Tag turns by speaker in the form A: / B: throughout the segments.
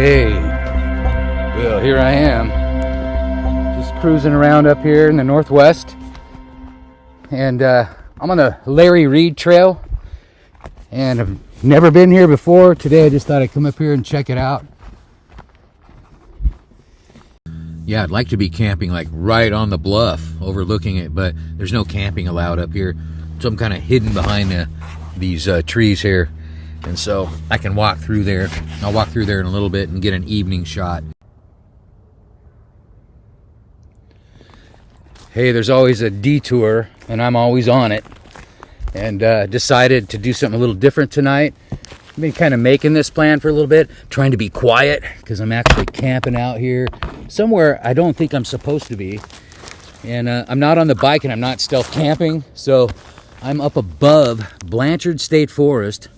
A: Hey, well, here I am, just cruising around up here in the northwest, and I'm on the Larry Reed Trail, and I've never been here before. Today I just thought I'd come up here and check it out. Yeah, I'd like to be camping like right on the bluff overlooking it, but there's no camping allowed up here, so I'm kind of hidden behind these trees here. And so I can walk through there. I'll walk through there in a little bit and get an evening shot. Hey, there's always a detour, and I'm always on it. And decided to do something a little different tonight. I've been kind of making this plan for a little bit, trying to be quiet, because I'm actually camping out here somewhere I don't think I'm supposed to be. And I'm not on the bike, and I'm not stealth camping, so I'm up above Blanchard State Forest.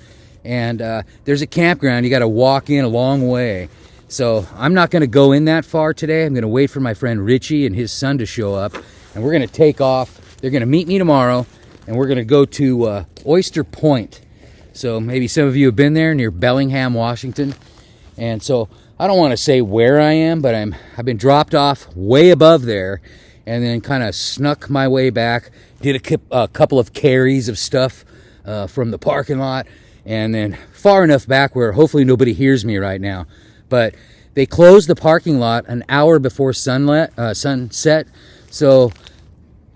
A: And there's a campground. You got to walk in a long way. So I'm not going to go in that far today. I'm going to wait for my friend Richie and his son to show up. And we're going to take off. They're going to meet me tomorrow. And we're going to go to Oyster Point. So maybe some of you have been there near Bellingham, Washington. And so I don't want to say where I am, but I've been dropped off way above there. And then kind of snuck my way back. Did a couple of carries of stuff from the parking lot. And then far enough back where hopefully nobody hears me right now. But they closed the parking lot an hour before sunset. So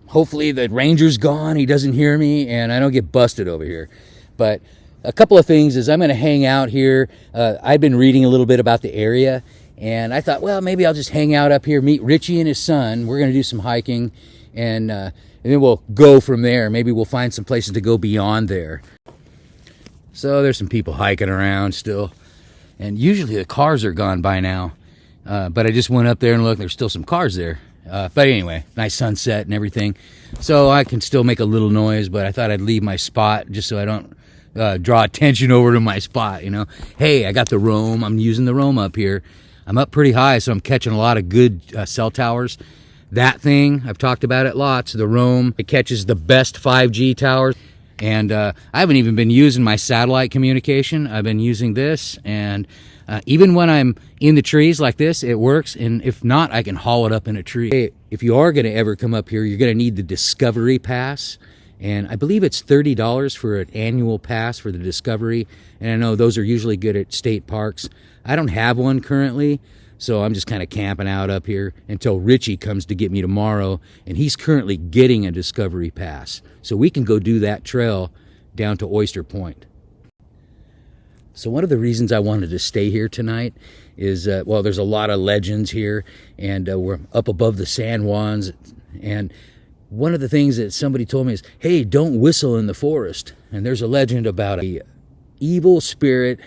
A: hopefully the ranger's gone, he doesn't hear me, and I don't get busted over here. But a couple of things is I'm going to hang out here. I've been reading a little bit about the area. And I thought, well, maybe I'll just hang out up here, meet Richie and his son. We're going to do some hiking. And then we'll go from there. Maybe we'll find some places to go beyond there. So there's some people hiking around still, and usually the cars are gone by now, but I just went up there and looked, there's still some cars there. But anyway, nice sunset and everything, so I can still make a little noise, but I thought I'd leave my spot just so I don't draw attention over to my spot, you know. Hey, I got the roam. I'm using the roam up here. I'm up pretty high, so I'm catching a lot of good cell towers. That thing, I've talked about it lots, the roam, it catches the best 5G towers. And I haven't even been using my satellite communication. I've been using this, and even when I'm in the trees like this, it works. And if not, I can haul it up in a tree. Hey, if you are going to ever come up here, you're going to need the Discovery Pass. And I believe it's $30 for an annual pass for the Discovery. And I know those are usually good at state parks. I don't have one currently, so I'm just kind of camping out up here until Richie comes to get me tomorrow, and he's currently getting a Discovery Pass. So we can go do that trail down to Oyster Point. So one of the reasons I wanted to stay here tonight is, well, there's a lot of legends here, and we're up above the San Juans. And one of the things that somebody told me is, hey, don't whistle in the forest. And there's a legend about a evil spirit,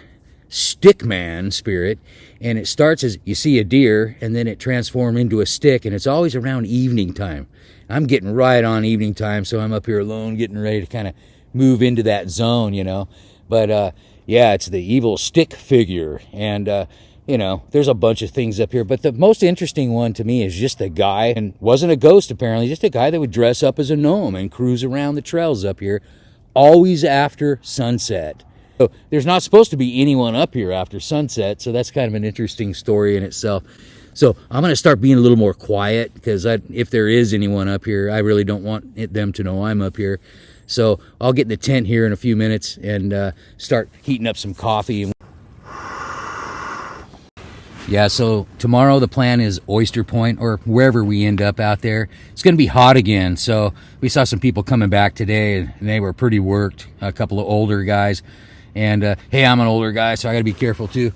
A: stickman spirit, and it starts as you see a deer, and then it transforms into a stick, and it's always around evening time. I'm getting right on evening time, so I'm up here alone getting ready to kind of move into that zone, you know. But yeah, it's the evil stick figure, and you know, there's a bunch of things up here, but the most interesting one to me is just a guy, and wasn't a ghost apparently, just a guy that would dress up as a gnome and cruise around the trails up here, always after sunset. So there's not supposed to be anyone up here after sunset, so that's kind of an interesting story in itself. So I'm going to start being a little more quiet, because if there is anyone up here, I really don't want them to know I'm up here. So I'll get in the tent here in a few minutes and start heating up some coffee. Yeah, so tomorrow the plan is Oyster Point, or wherever we end up out there. It's going to be hot again, so we saw some people coming back today, and they were pretty worked, a couple of older guys. And hey, I'm an older guy, so I got to be careful too.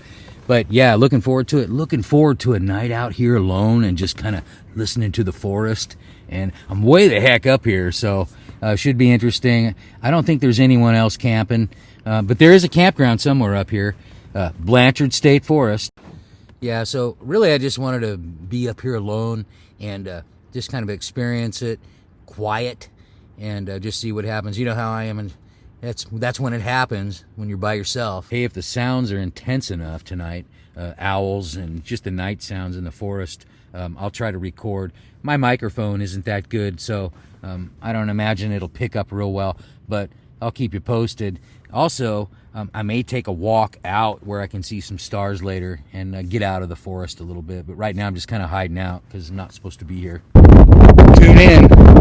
A: But yeah, looking forward to it. Looking forward to a night out here alone and just kind of listening to the forest. And I'm way the heck up here, so should be interesting. I don't think there's anyone else camping, but there is a campground somewhere up here, Blanchard State Forest. Yeah, so really I just wanted to be up here alone and just kind of experience it, quiet, and just see what happens. You know how I am, and that's when it happens, when you're by yourself. Hey, if the sounds are intense enough tonight, owls and just the night sounds in the forest, I'll try to record. My microphone isn't that good, so I don't imagine it'll pick up real well, but I'll keep you posted. Also, I may take a walk out where I can see some stars later and get out of the forest a little bit. But right now I'm just kind of hiding out because I'm not supposed to be here. Tune in.